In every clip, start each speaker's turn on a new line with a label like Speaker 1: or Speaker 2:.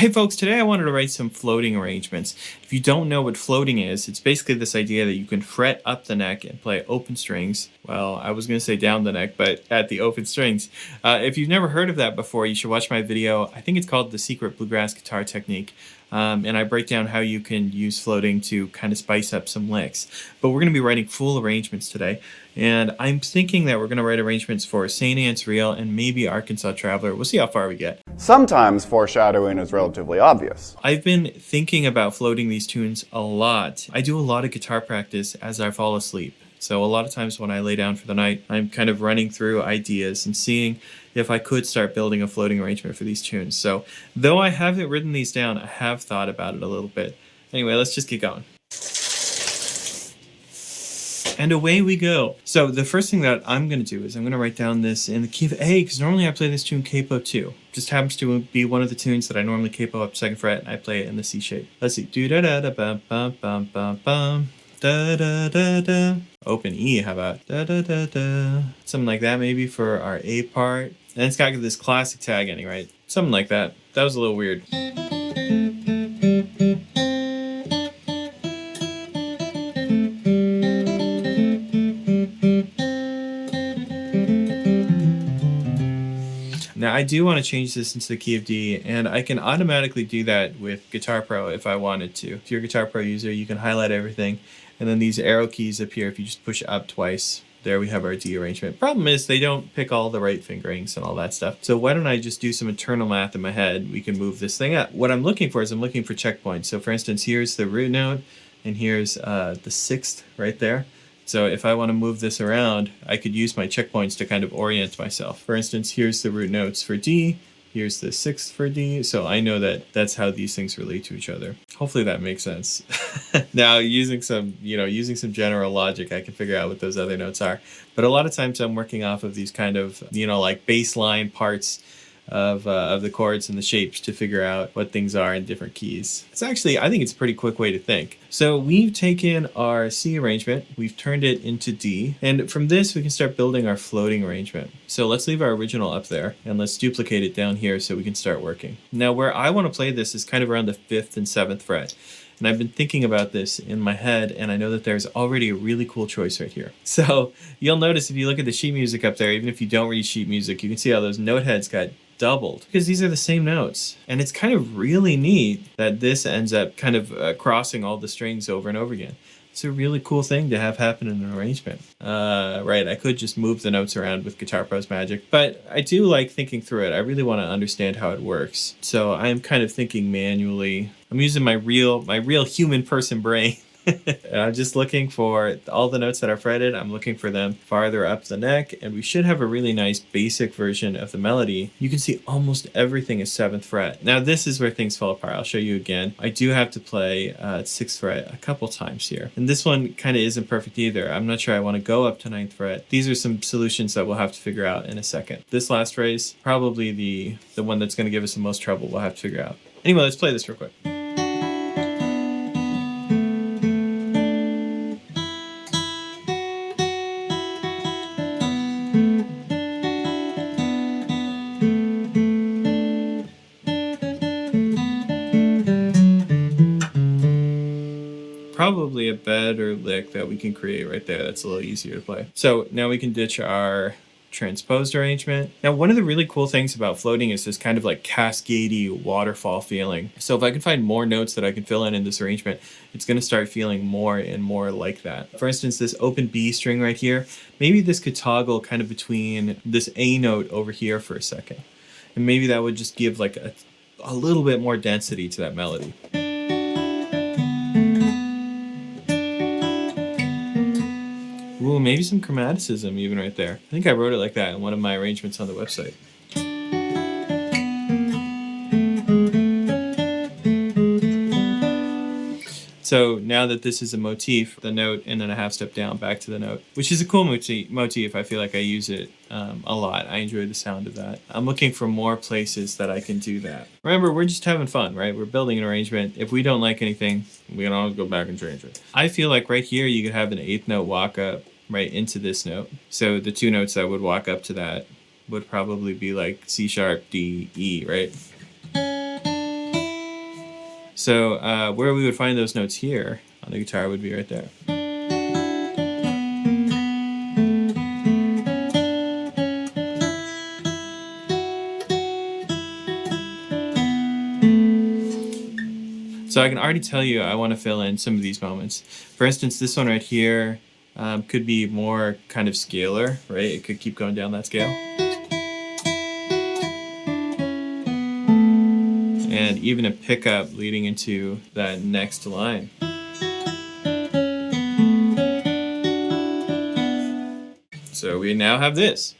Speaker 1: Hey folks, today I wanted to write some floating arrangements. If you don't know what floating is, it's basically this idea that you can fret up the neck and play open strings. Well, I was going to say down the neck, but at the open strings. If you've never heard of that before, you should watch my video. I think it's called The Secret Bluegrass Guitar Technique. And I break down how you can use floating to kind of spice up some licks. But we're going to be writing full arrangements today. And I'm thinking that we're going to write arrangements for St. Anne's Reel and maybe Arkansas Traveler. We'll see how far we get.
Speaker 2: Sometimes foreshadowing is relatively obvious.
Speaker 1: I've been thinking about floating these tunes a lot. I do a lot of guitar practice as I fall asleep. So a lot of times when I lay down for the night, I'm kind of running through ideas and seeing if I could start building a floating arrangement for these tunes. So though I haven't written these down, I have thought about it a little bit. Anyway, let's just get going. And away we go. So the first thing that I'm going to do is I'm going to write down this in the key of A, because normally I play this tune capo 2. Just happens to be one of the tunes that I normally capo up 2nd fret, and I play it in the C shape. Let's see. Do da da da bum bum bum bum bum. Da da da da. Open E, how about da da da da. Something like that maybe for our A part. And it's got this classic tag ending, right? Something like that. That was a little weird. Now I do want to change this into the key of D, and I can automatically do that with Guitar Pro if I wanted to. If you're a Guitar Pro user, you can highlight everything, and then these arrow keys appear if you just push up twice. There we have our D arrangement. Problem is they don't pick all the right fingerings and all that stuff. So why don't I just do some internal math in my head? We can move this thing up. What I'm looking for is I'm looking for checkpoints. So for instance, here's the root note, and here's the 6th right there. So if I want to move this around, I could use my checkpoints to kind of orient myself. For instance, here's the root notes for D, here's the 6th for D, so I know that that's how these things relate to each other. Hopefully that makes sense. Now, using some general logic, I can figure out what those other notes are. But a lot of times I'm working off of these kind of, like baseline parts of the chords and the shapes to figure out what things are in different keys. I think it's a pretty quick way to think. So we've taken our C arrangement, we've turned it into D, and from this we can start building our floating arrangement. So let's leave our original up there and let's duplicate it down here so we can start working. Now where I want to play this is kind of around the 5th and 7th fret. And I've been thinking about this in my head, and I know that there's already a really cool choice right here. So you'll notice if you look at the sheet music up there, even if you don't read sheet music, you can see how those note heads got doubled because these are the same notes. And it's kind of really neat that this ends up kind of crossing all the strings over and over again. It's a really cool thing to have happen in an arrangement. Right, I could just move the notes around with Guitar Pro's magic, but I do like thinking through it. I really want to understand how it works. So I am kind of thinking manually. I'm using my real human person brain. And I'm just looking for all the notes that are fretted. I'm looking for them farther up the neck, and we should have a really nice basic version of the melody. You can see almost everything is 7th fret. Now this is where things fall apart. I'll show you again. I do have to play 6th fret a couple times here, and this one kind of isn't perfect either. I'm not sure I want to go up to 9th fret. These are some solutions that we'll have to figure out in a second. This last phrase, probably the one that's going to give us the most trouble. We'll have to figure out. Anyway, let's play this real quick. Probably a better lick that we can create right there. That's a little easier to play. So now we can ditch our transposed arrangement. Now one of the really cool things about floating is this kind of like cascadey waterfall feeling. So if I can find more notes that I can fill in this arrangement, it's going to start feeling more and more like that. For instance, this open B string right here, maybe this could toggle kind of between this A note over here for a second. And maybe that would just give like a little bit more density to that melody. Ooh, maybe some chromaticism even right there. I think I wrote it like that in one of my arrangements on the website. So now that this is a motif, the note and then a half step down back to the note, which is a cool motif. I feel like I use it a lot. I enjoy the sound of that. I'm looking for more places that I can do that. Remember, we're just having fun, right? We're building an arrangement. If we don't like anything, we can always go back and change it. I feel like right here you could have an 8th note walk up right into this note. So the two notes that would walk up to that would probably be like C sharp, D, E, right? So where we would find those notes here on the guitar would be right there. So I can already tell you I want to fill in some of these moments. For instance, this one right here could be more kind of scalar, right? It could keep going down that scale. And even a pickup leading into that next line. So we now have this.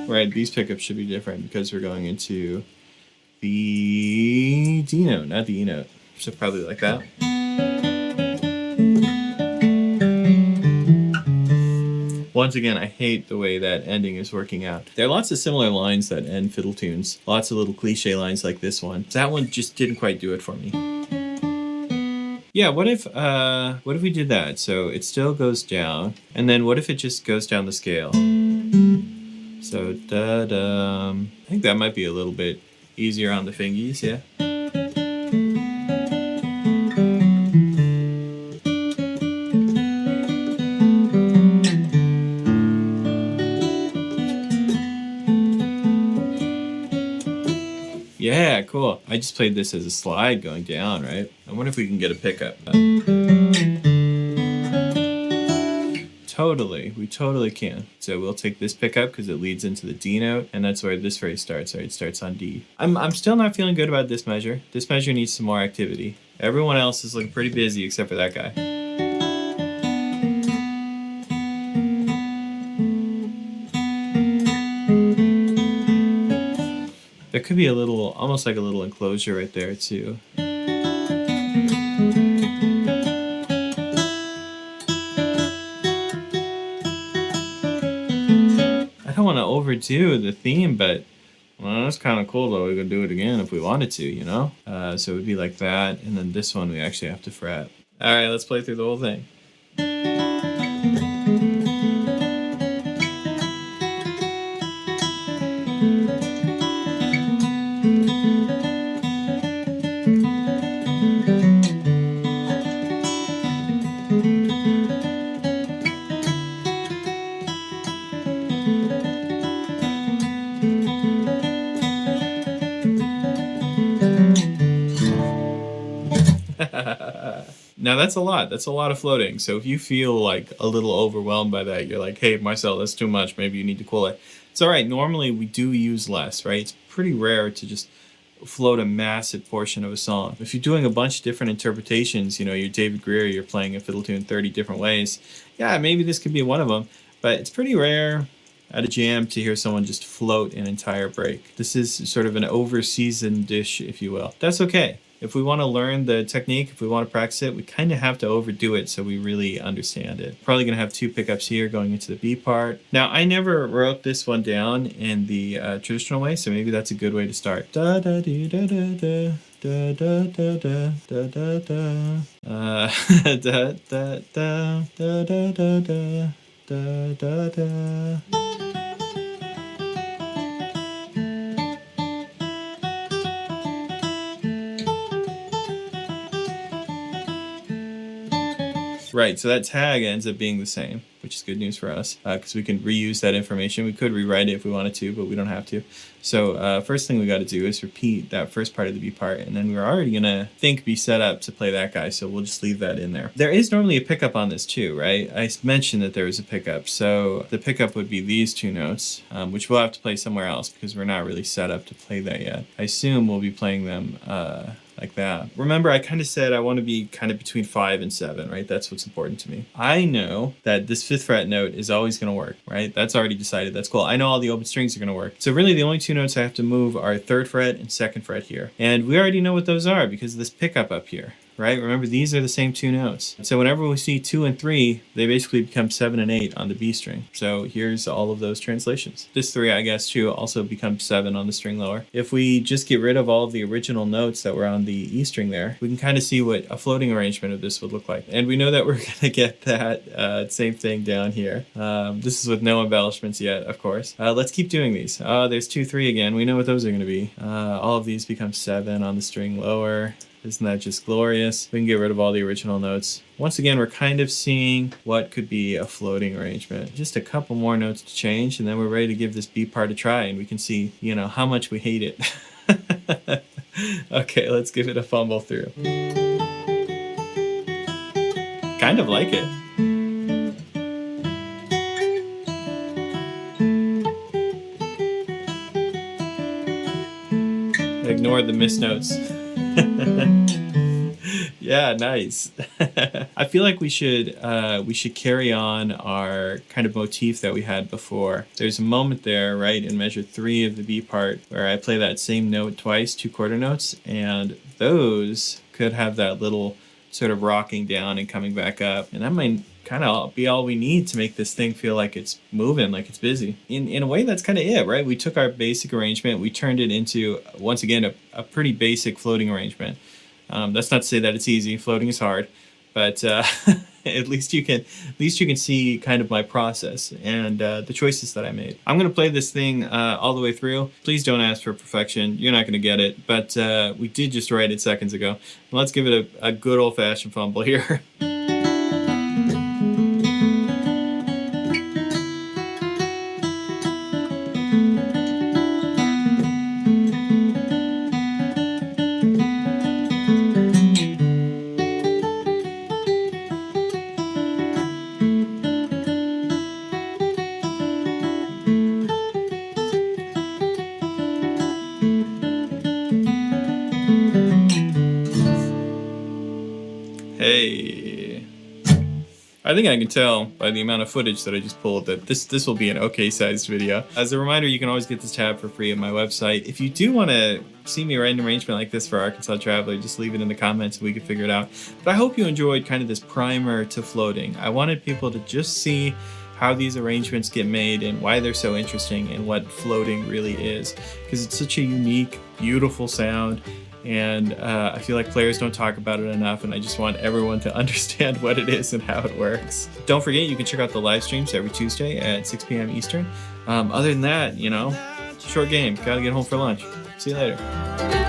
Speaker 1: Right, these pickups should be different because we're going into the D note, not the E note. So probably like that. Once again, I hate the way that ending is working out. There are lots of similar lines that end fiddle tunes. Lots of little cliche lines like this one. That one just didn't quite do it for me. Yeah, what if we did that? So it still goes down, and then what if it just goes down the scale? So da-da. I think that might be a little bit easier on the fingies, yeah? Yeah, cool. I just played this as a slide going down, right? I wonder if we can get a pickup. Totally, we totally can. So we'll take this pickup because it leads into the D note, and that's where this phrase starts, right? It starts on D. I'm still not feeling good about this measure. This measure needs some more activity. Everyone else is looking pretty busy except for that guy. There could be a little, almost like a little enclosure right there too. I don't want to overdo the theme, but well, that's kind of cool though. We could do it again if we wanted to, you know? So it would be like that, and then this one we actually have to fret. All right, let's play through the whole thing. Now that's a lot. That's a lot of floating. So if you feel like a little overwhelmed by that, you're like, hey, Marcel, that's too much. Maybe you need to cool it. It's all right. Normally we do use less, right? It's pretty rare to just float a massive portion of a song. If you're doing a bunch of different interpretations, you know, you're David Greer, you're playing a fiddle tune 30 different ways. Yeah, maybe this could be one of them. But it's pretty rare at a jam to hear someone just float an entire break. This is sort of an over-seasoned dish, if you will. That's okay. If we want to learn the technique, if we want to practice it, we kind of have to overdo it so we really understand it. Probably going to have two pickups here going into the B part. Now, I never wrote this one down in the traditional way, so maybe that's a good way to start. Da da dee da da da da da da da da da da da da da da da da da. Right, so that tag ends up being the same, which is good news for us because we can reuse that information. We could rewrite it if we wanted to, but we don't have to. So first thing we got to do is repeat that first part of the B part, and then we're already going to be set up to play that guy, so we'll just leave that in there. There is normally a pickup on this too, right? I mentioned that there was a pickup, so the pickup would be these two notes, which we'll have to play somewhere else because we're not really set up to play that yet. I assume we'll be playing them like that. Remember, I kind of said I want to be kind of between 5 and 7, right? That's what's important to me. I know that this 5th fret note is always going to work, right? That's already decided. That's cool. I know all the open strings are going to work. So really the only two notes I have to move are 3rd fret and 2nd fret here. And we already know what those are because of this pickup up here. right? Remember, these are the same 2 notes. So whenever we see 2 and 3, they basically become 7 and 8 on the B string. So here's all of those translations. This 3, I guess, too, also becomes 7 on the string lower. If we just get rid of all of the original notes that were on the E string there, we can kind of see what a floating arrangement of this would look like. And we know that we're going to get that same thing down here. This is with no embellishments yet, of course. Let's keep doing these. There's 2, 3 again. We know what those are going to be. All of these become 7 on the string lower. Isn't that just glorious? We can get rid of all the original notes. Once again, we're kind of seeing what could be a floating arrangement. Just a couple more notes to change, and then we're ready to give this B part a try, and we can see, you know, how much we hate it. Okay, let's give it a fumble through. Kind of like it. Ignore the missed notes. Yeah, nice. I feel like we should carry on our kind of motif that we had before. There's a moment there, right, in measure 3 of the B part where I play that same note twice, 2 quarter notes, and those could have that little sort of rocking down and coming back up, and that might kind of be all we need to make this thing feel like it's moving, like it's busy. In a way, that's kind of it, right? We took our basic arrangement, we turned it into, once again, a pretty basic floating arrangement. That's not to say that it's easy. Floating is hard, but at least you can see kind of my process and the choices that I made. I'm gonna play this thing all the way through. Please don't ask for perfection. You're not gonna get it, but we did just write it seconds ago. Let's give it a good old-fashioned fumble here. Hey, I think I can tell by the amount of footage that I just pulled that this will be an okay sized video. As a reminder, you can always get this tab for free at my website. If you do want to see me write an arrangement like this for Arkansas Traveler, just leave it in the comments and we can figure it out. But I hope you enjoyed kind of this primer to floating. I wanted people to just see how these arrangements get made and why they're so interesting and what floating really is, because it's such a unique, beautiful sound. And I feel like players don't talk about it enough, and I just want everyone to understand what it is and how it works. Don't forget, you can check out the live streams every Tuesday at 6 p.m. Eastern. Other than that, you know, short game. Gotta get home for lunch. See you later.